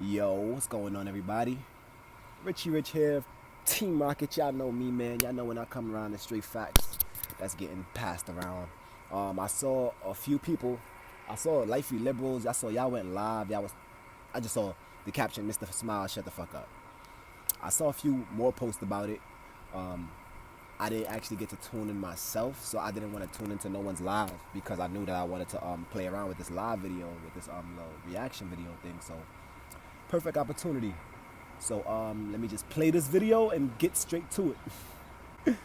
Yo, what's going on, everybody? Richie Rich here, Team Rocket. Y'all know me, man. Y'all know when I come around the straight facts that's getting passed around. I saw a few people. I saw Litefeet liberals. I saw y'all went live. I just saw the caption, "Mr. Smile, shut the fuck up." I saw a few more posts about it. Um, I didn't actually get to tune in myself, so I didn't want to tune into no one's live because I knew that I wanted to play around with this live video, with this little reaction video thing. So perfect opportunity. So let me just play this video and get straight to it.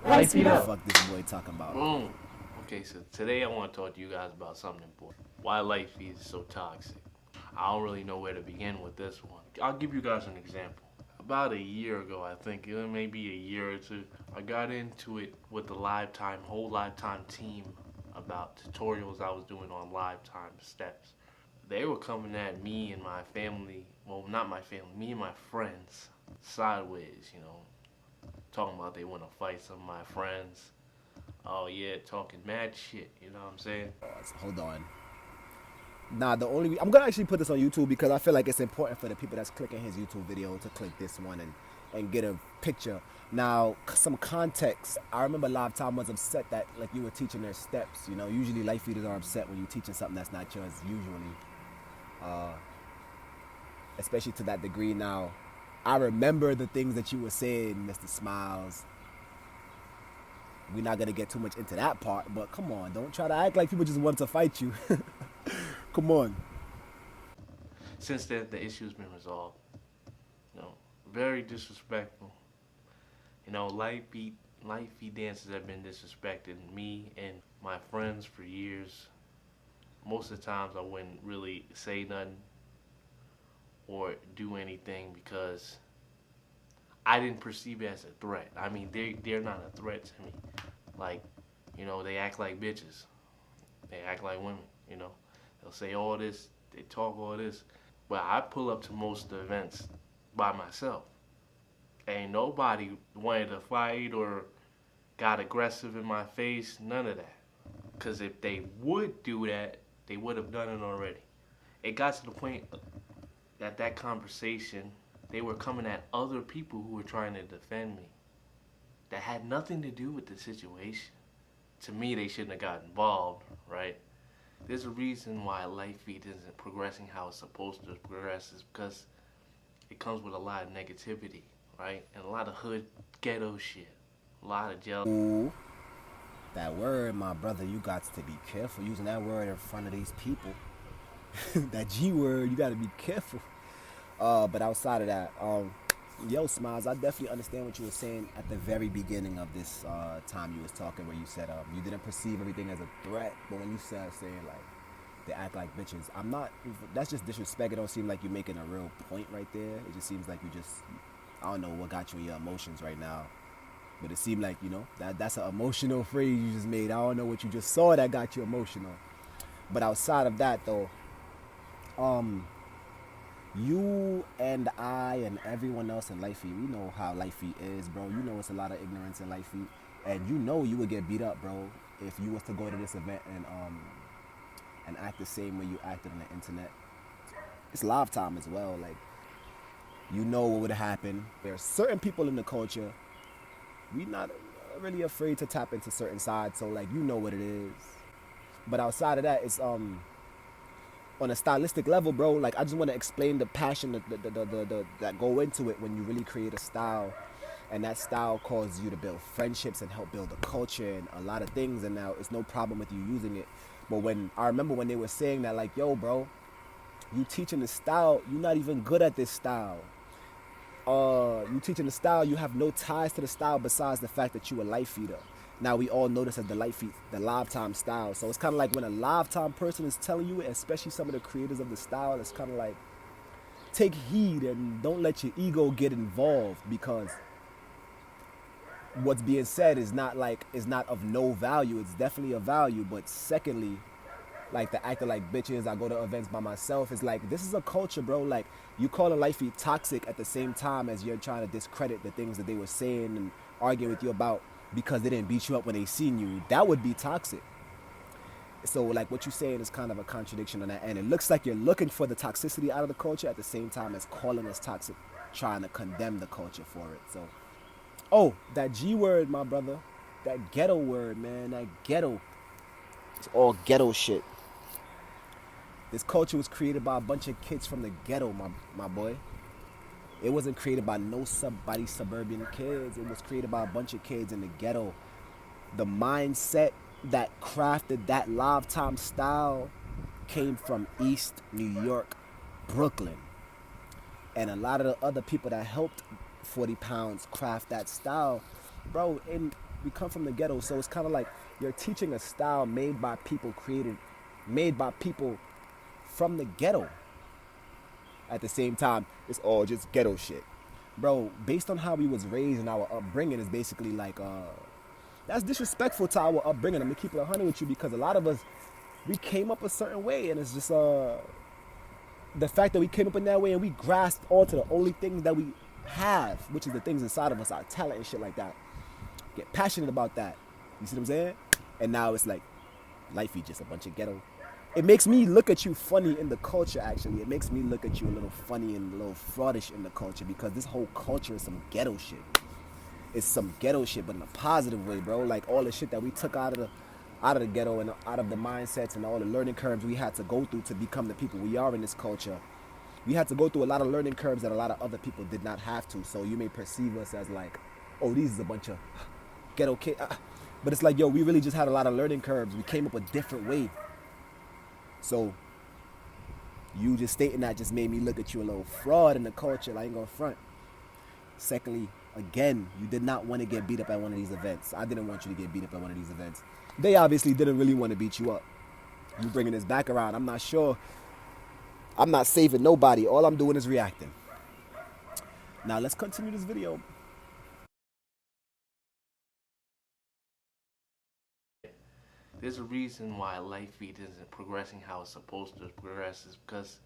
Let's see what the fuck this boy talking about. Boom. Okay, so today I want to talk to you guys about something important. Why Litefeet is so toxic. I don't really know where to begin with this one. I'll give you guys an example. About a year ago, I think, maybe a year or two, I got into it with the whole lifetime team about tutorials I was doing on lifetime steps. They were coming at me and my family, well, not my family, me and my friends, sideways, talking about they want to fight some of my friends. Oh yeah, talking mad shit, you know what I'm saying? Hold on. Nah, I'm gonna actually put this on YouTube because I feel like it's important for the people that's clicking his YouTube video to click this one and get a picture. Now, some context. I remember Lifetime was upset that like you were teaching their steps. You know, usually life feeders are upset when you're teaching something that's not yours. Usually, especially to that degree. Now, I remember the things that you were saying, Mr. Smiles. We're not gonna get too much into that part, but come on, don't try to act like people just want to fight you. Come on. Since then, the issue's been resolved. Very disrespectful. Litefeet dancers have been disrespecting me and my friends for years. Most of the times I wouldn't really say nothing or do anything because I didn't perceive it as a threat. I mean, they're not a threat to me. Like, they act like bitches. They act like women, They'll say all this, they talk all this. But I pull up to most of the events by myself. Ain't nobody wanted to fight or got aggressive in my face, none of that. Because if they would do that, they would have done it already. It got to the point that conversation, they were coming at other people who were trying to defend me. That had nothing to do with the situation. To me, they shouldn't have got involved, right? There's a reason why Litefeet isn't progressing how it's supposed to progress is because it comes with a lot of negativity, right? And a lot of hood ghetto shit. A lot of jealousy. Ooh, that word, my brother, you got to be careful using that word in front of these people. That G word, you got to be careful. But outside of that, yo, Smiles, I definitely understand what you were saying at the very beginning of this time you was talking where you said you didn't perceive everything as a threat, but when you said saying like they act like bitches, I'm not, that's just disrespect. It don't seem like you're making a real point right there. It just seems like I don't know what got you in your emotions right now, but it seemed like, that's an emotional phrase you just made. I don't know what you just saw that got you emotional. But outside of that though, you and I and everyone else in Litefeet, we know how Litefeet is, bro. You know it's a lot of ignorance in Litefeet, and you would get beat up, bro, if you was to go to this event and act the same way you acted on the internet. It's live time as well. Like, what would have happened. There are certain people in the culture, we not really afraid to tap into certain sides, so like what it is. But outside of that, it's on a stylistic level, bro. Like, I just want to explain the passion that go into it when you really create a style, and that style causes you to build friendships and help build a culture and a lot of things. And now it's no problem with you using it. But I remember when they were saying that, like, yo, bro, you teaching the style, you're not even good at this style. You teaching the style, you have no ties to the style besides the fact that you a life feeder. Now we all know this as the lifetime style. So it's kind of like when a lifetime person is telling you, especially some of the creators of the style, it's kind of like, take heed and don't let your ego get involved, because what's being said is not of no value. It's definitely of value. But secondly, like the acting like bitches, I go to events by myself. It's like, this is a culture, bro. Like, you call a Litefeet toxic at the same time as you're trying to discredit the things that they were saying and arguing with you about because they didn't beat you up when they seen you. That would be toxic. So like what you're saying is kind of a contradiction on that end. It looks like you're looking for the toxicity out of the culture at the same time as calling us toxic, trying to condemn the culture for it. So, oh, that G word, my brother, that ghetto word, man, that ghetto. It's all ghetto shit. This culture was created by a bunch of kids from the ghetto, my boy. It wasn't created by no somebody suburban kids. It was created by a bunch of kids in the ghetto. The mindset that crafted that lifetime style came from East New York, Brooklyn. And a lot of the other people that helped 40 pounds craft that style, bro, and we come from the ghetto, so it's kind of like you're teaching a style made by people from the ghetto. At the same time, it's all just ghetto shit. Bro, based on how we was raised and our upbringing is basically like, that's disrespectful to our upbringing. I'm gonna keep it 100 with you because a lot of us, we came up a certain way and it's just, the fact that we came up in that way and we grasped onto the only things that we have, which is the things inside of us, our talent and shit like that. Get passionate about that. You see what I'm saying? And now it's like, life is just a bunch of ghetto. It makes me look at you funny in the culture, actually. It makes me look at you a little funny and a little fraudish in the culture because this whole culture is some ghetto shit. It's some ghetto shit, but in a positive way, bro. Like all the shit that we took out of the ghetto and out of the mindsets and all the learning curves we had to go through to become the people we are in this culture. We had to go through a lot of learning curves that a lot of other people did not have to. So you may perceive us as like, oh, these is a bunch of ghetto kids. But it's like, yo, we really just had a lot of learning curves. We came up a different way. So you just stating that just made me look at you a little fraud in the culture. I ain't gonna front. Secondly, again, you did not want to get beat up at one of these events. I didn't want you to get beat up at one of these events. They obviously didn't really want to beat you up. You bringing this back around, I'm not sure. I'm not saving nobody. All I'm doing is reacting. Now let's continue this video. There's a reason why Litefeet isn't progressing how it's supposed to progress is because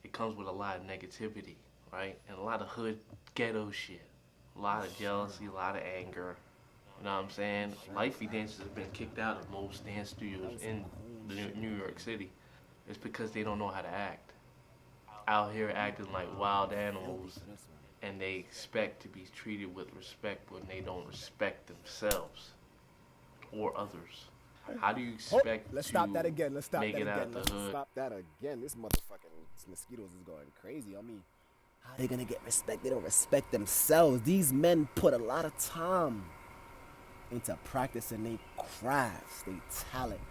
it comes with a lot of negativity, right? And a lot of hood ghetto shit. A lot of jealousy, a lot of anger. You know what I'm saying? Litefeet dancers have been kicked out of most dance studios in New York City. It's because they don't know how to act. Out here acting like wild animals and they expect to be treated with respect when they don't respect themselves or others. How do you expect Let's to stop that again. Let's stop make that it again. out the Let's hood? stop that again. This motherfucking mosquitoes is going crazy on me. How they gonna get respect? They don't respect themselves. These men put a lot of time into practicing their crafts, their talent,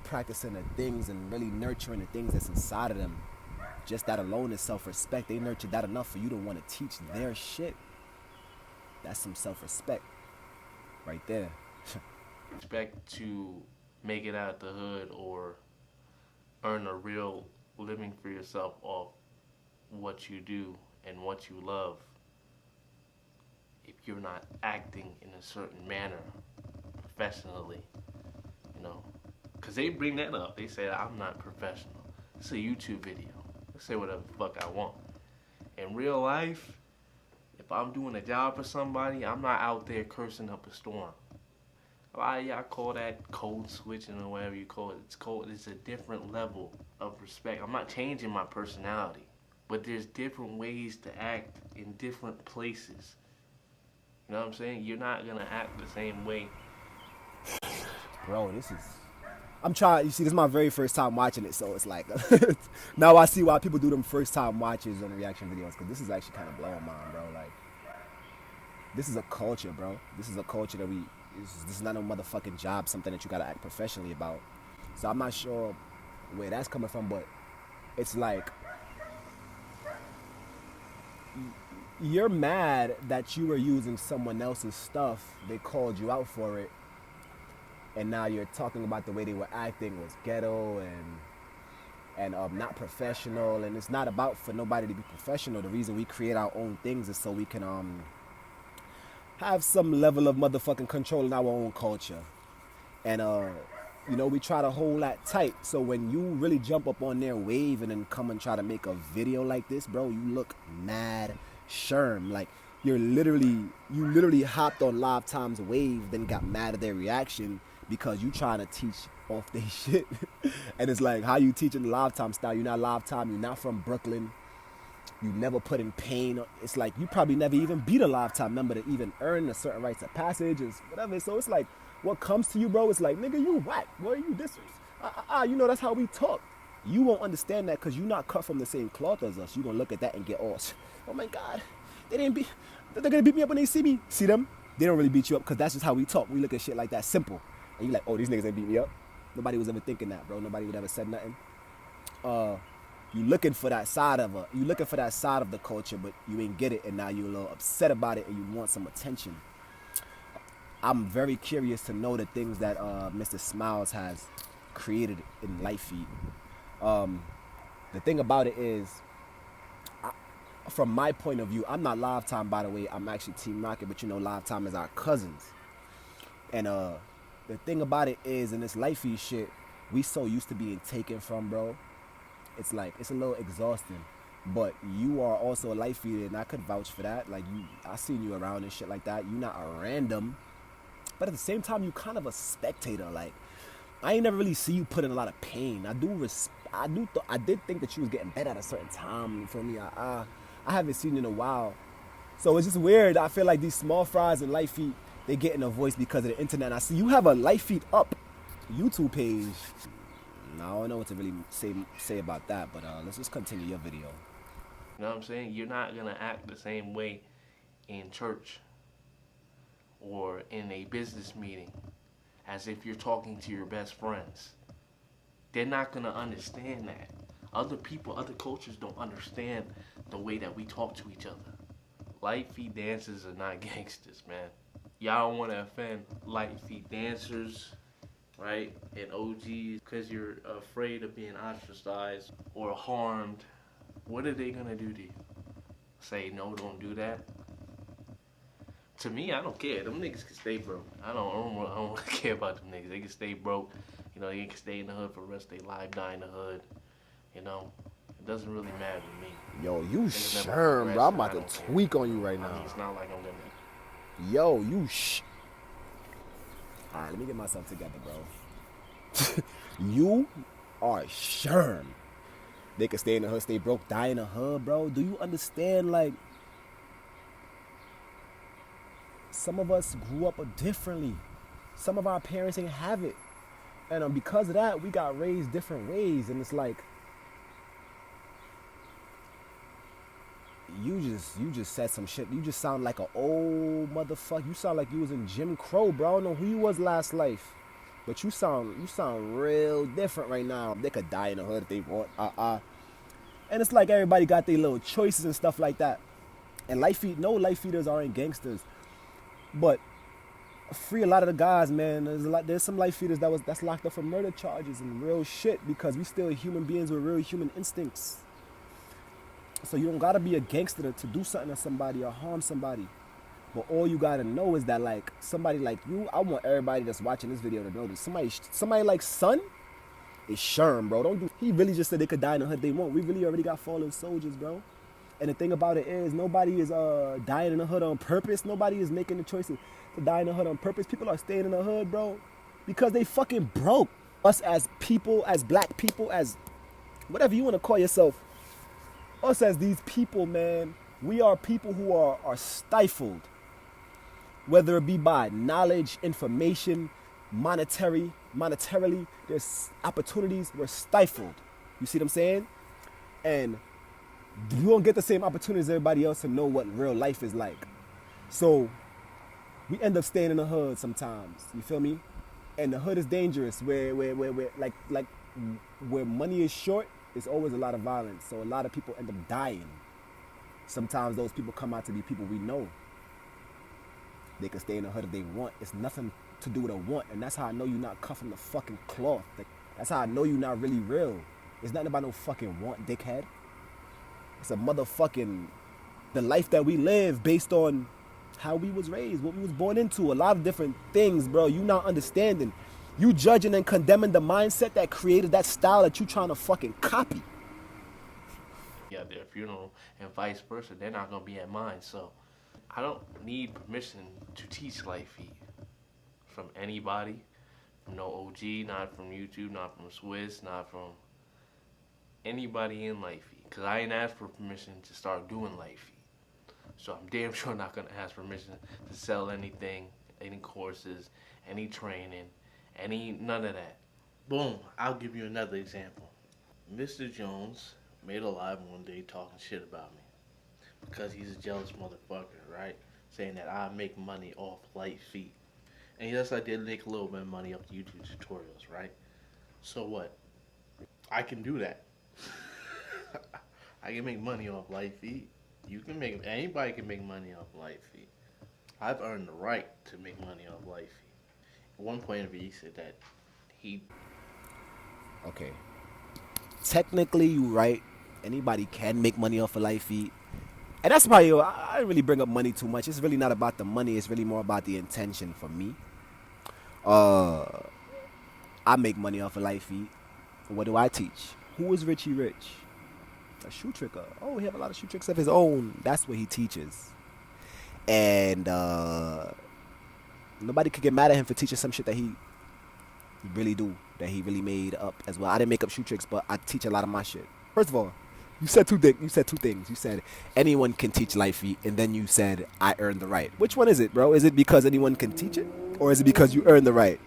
practicing the things and really nurturing the things that's inside of them. Just that alone is self-respect. They nurtured that enough for you to want to teach their shit. That's some self-respect right there. Expect to make it out the hood or earn a real living for yourself off what you do and what you love if you're not acting in a certain manner professionally, you know, because they bring that up. They say I'm not professional. It's a YouTube video. I say whatever the fuck I want. In real life, if I'm doing a job for somebody, I'm not out there cursing up a storm. A lot of y'all call that code switching or whatever you call it. It's a different level of respect. I'm not changing my personality, but there's different ways to act in different places. You know what I'm saying? You're not gonna act the same way. Bro, I'm trying, you see, this is my very first time watching it, so it's like, now I see why people do them first time watches on reaction videos, because this is actually kind of blowing mine, bro. Like, this is a culture, bro. This is a culture that this is not a motherfucking job, something that you gotta act professionally about. So I'm not sure where that's coming from, but it's like, you're mad that you were using someone else's stuff, they called you out for it, and now you're talking about the way they were acting was ghetto and not professional. And it's not about for nobody to be professional. The reason we create our own things is so we can have some level of motherfucking control in our own culture. And you know, we try to hold that tight. So when you really jump up on their wave and then come and try to make a video like this, bro, you look mad Sherm. Like you literally hopped on Live Time's wave, then got mad at their reaction because you trying to teach off their shit. And it's like, how you teaching the live time style? You're not live time. You're not from Brooklyn. You never put in pain. It's like you probably never even beat a live time member to even earn a certain rites of passage or whatever. So it's like, what comes to you, bro? It's like, nigga, you whack. What are you this? You know, that's how we talk. You won't understand that because you're not cut from the same cloth as us. You're going to look at that and get all, oh my God, they're going to beat me up when they see me. See them? They don't really beat you up because that's just how we talk. We look at shit like that, simple. And you like, oh, these niggas ain't beat me up. Nobody was ever thinking that, bro. Nobody would ever said nothing. You looking for that side of the culture, but you ain't get it, and now you're a little upset about it, and you want some attention. I'm very curious to know the things that Mr. Smiles has created in Litefeet. The thing about it is, from my point of view, I'm not live time, by the way. I'm actually Team Rocket, but you know, live time is our cousins. And the thing about it is, in this Litefeet shit, we so used to being taken from, bro. It's like, it's a little exhausting. But you are also a Litefeeter, and I could vouch for that. Like, I seen you around and shit like that. You not a random, but at the same time, you kind of a spectator. Like, I ain't never really see you put in a lot of pain. I did think that you was getting better at a certain time. You feel me? I haven't seen you in a while, so it's just weird. I feel like these small fries and Litefeet, they getting a voice because of the internet. I see you have a Litefeet up YouTube page. I don't know what to really say about that, but let's just continue your video. You know what I'm saying? You're not going to act the same way in church or in a business meeting as if you're talking to your best friends. They're not going to understand that. Other people, other cultures don't understand the way that we talk to each other. Litefeet dancers are not gangsters, man. Y'all don't want to offend Litefeet dancers, right, and OGs because you're afraid of being ostracized or harmed. What are they gonna do to you? Say no, don't do that? To me, I don't care. Them niggas can stay broke. I don't care about them niggas. They can stay broke. You know, they can stay in the hood for the rest of their life, die in the hood. You know, it doesn't really matter to me. Yo, you Sherm, bro. I'm about to tweak on you right now. I mean, it's not like I'm gonna. Yo, you All right, let me get myself together, bro. You are Sherm. They could stay in the hood, stay broke, die in the hood, bro. Do you understand, like, some of us grew up differently. Some of our parents ain't have it. And because of that, we got raised different ways. And it's like, you just said some shit. You just sound like an old motherfucker. You sound like you was in Jim Crow, bro. I don't know who you was last life, but you sound real different right now. They could die in the hood if they want. And it's like everybody got their little choices and stuff like that. And Litefeeters aren't gangsters, but free a lot of the guys, man. There's some Litefeeters that's locked up for murder charges and real shit because we still human beings with real human instincts. So you don't gotta be a gangster to do something to somebody or harm somebody. But all you gotta know is that, like, somebody like you, I want everybody that's watching this video to know this. Somebody like Son is Sherm, bro. He really just said they could die in the hood they want. We really already got fallen soldiers, bro. And the thing about it is, nobody is dying in the hood on purpose. Nobody is making the choice to die in the hood on purpose. People are staying in the hood, bro, because they fucking broke. Us as people, as black people, as whatever you want to call yourself, us as these people, man, we are people who are stifled, whether it be by knowledge, information, monetarily, there's opportunities, we're stifled. You see what I'm saying? And you don't get the same opportunities as everybody else to know what real life is like. So we end up staying in the hood sometimes. You feel me? And the hood is dangerous. Where money is short, there's always a lot of violence. So a lot of people end up dying. Sometimes those people come out to be people we know. They can stay in the hood if they want. It's nothing to do with a want. And that's how I know you're not cut from the fucking cloth. That's how I know you're not really real. It's nothing about no fucking want, dickhead. It's a motherfucking, the life that we live based on how we was raised, what we was born into, a lot of different things, bro. You not understanding. You judging and condemning the mindset that created that style that you trying to fucking copy. Yeah, their funeral and vice versa. They're not gonna be at mine, so I don't need permission to teach Litefeet from anybody from no OG, not from YouTube, not from Swiss, not from anybody in Litefeet. Because I ain't asked for permission to start doing Litefeet. So I'm damn sure not going to ask permission to sell anything, any courses, any training, none of that. Boom, I'll give you another example. Mr. Jones made a live one day talking shit about me because he's a jealous motherfucker, right? Saying that I make money off Litefeet. And yes, I did make a little bit of money off the YouTube tutorials, right? So what? I can do that. I can make money off Litefeet. Anybody can make money off Litefeet. I've earned the right to make money off Litefeet. At one point of view, he said that he. Okay. Technically, you right. Anybody can make money off a Litefeet. And that's why I didn't really bring up money too much. It's really not about the money. It's really more about the intention for me. I make money off a Litefeet. What do I teach? Who is Richie Rich? A shoe tricker. Oh, he have a lot of shoe tricks of his own. That's what he teaches. And nobody could get mad at him for teaching some shit that he really do, that he really made up as well. I didn't make up shoe tricks, but I teach a lot of my shit. First of all, you said two things. You said anyone can teach Litefeet, and then you said I earned the right. Which one is it, bro? Is it because anyone can teach it, or is it because you earned the right?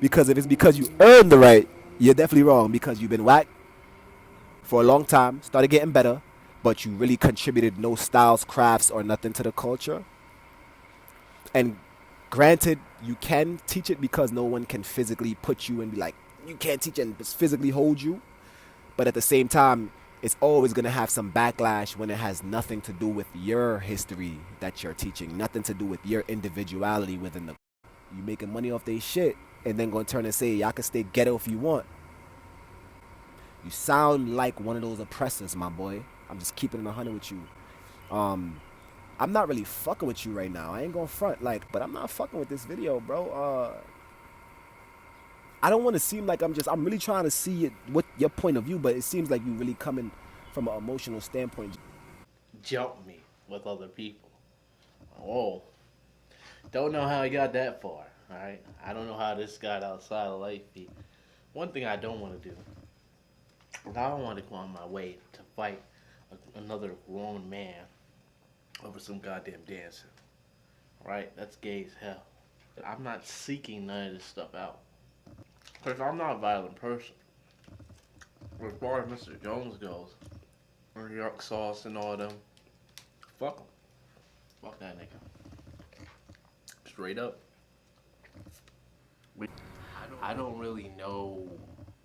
Because if it's because you earned the right, you're definitely wrong, because you've been whack for a long time, started getting better, but you really contributed no styles, crafts, or nothing to the culture. And granted, you can teach it because no one can physically put you and be like, you can't teach it and just physically hold you. But at the same time, it's always going to have some backlash when it has nothing to do with your history that you're teaching, nothing to do with your individuality within the. You making money off they shit and then going to turn and say, y'all can stay ghetto if you want. You sound like one of those oppressors, my boy. I'm just keeping it 100 with you. I'm not really fucking with you right now. I ain't gonna front, but I'm not fucking with this video, bro. I don't want to seem like I'm really trying to see it, what your point of view, but it seems like you really coming from an emotional standpoint. Jump me with other people. Oh, don't know how he got that far, alright? I don't know how this got outside of Litefeet. One thing I don't want to do, I don't want to go on my way to fight another grown man over some goddamn dancing. Right? That's gay as hell. I'm not seeking none of this stuff out. Because I'm not a violent person. As far as Mr. Jones goes, or New York Sauce and all of them, fuck him. Fuck that nigga. Straight up. I don't really know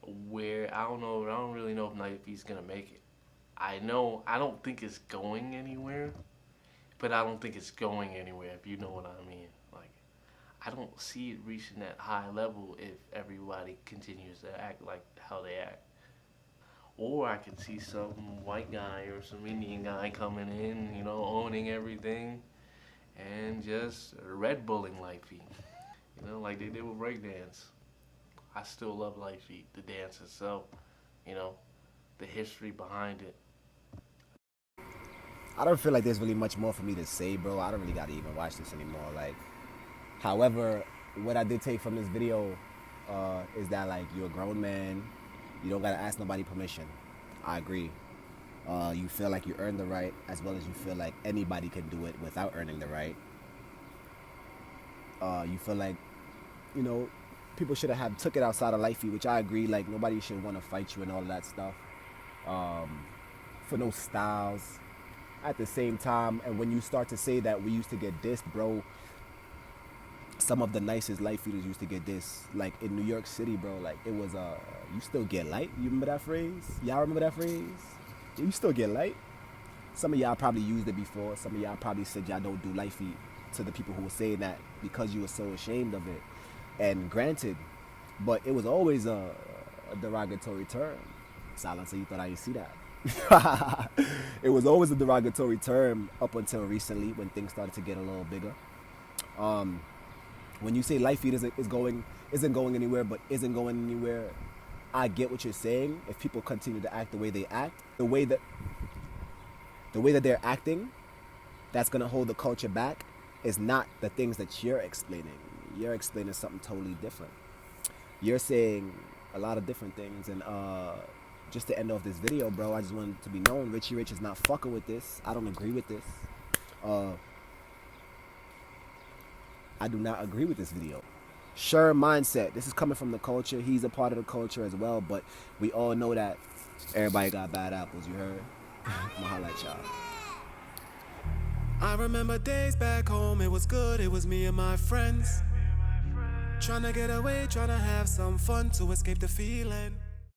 I don't really know if Litefeet's gonna make it. I don't think it's going anywhere, but I don't think it's going anywhere, if you know what I mean. Like, I don't see it reaching that high level if everybody continues to act like how they act. Or I could see some white guy or some Indian guy coming in, owning everything and just Red Bulling Litefeet. Like they did with breakdance. I still love Litefeet, the dance itself, the history behind it. I don't feel like there's really much more for me to say, bro. I don't really gotta even watch this anymore. However, what I did take from this video is that, you're a grown man. You don't gotta ask nobody permission. I agree. You feel like you earned the right, as well as you feel like anybody can do it without earning the right. You feel like, people should have took it outside of Litefeet, which I agree. Nobody should want to fight you and all of that stuff for no styles. At the same time, and when you start to say that we used to get dissed, bro, some of the nicest Litefeeters used to get dissed. In New York City, bro, it was you still get light. You remember that phrase? Y'all remember that phrase? Yeah, you still get light. Some of y'all probably used it before. Some of y'all probably said y'all don't do Litefeet to the people who were saying that because you were so ashamed of it. And granted, but it was always a derogatory term. Silence, so you thought I didn't see that. It was always a derogatory term up until recently when things started to get a little bigger. When you say Litefeet isn't going anywhere, but isn't going anywhere, I get what you're saying. If people continue to act the way they act, the way that they're acting, that's gonna hold the culture back is not the things that you're explaining. You're explaining something totally different. you're saying a lot of different things, and just to end off this video, bro, I just wanted to be known, Richie Rich is not fucking with this. I don't agree with this. I do not agree with this video. Sherm mindset. This is coming from the culture. He's a part of the culture as well, but we all know that everybody got bad apples, you heard? I'ma holla at y'all. I remember days back home, it was good, it was me and my friends. Tryna get away, tryna have some fun to escape the feeling.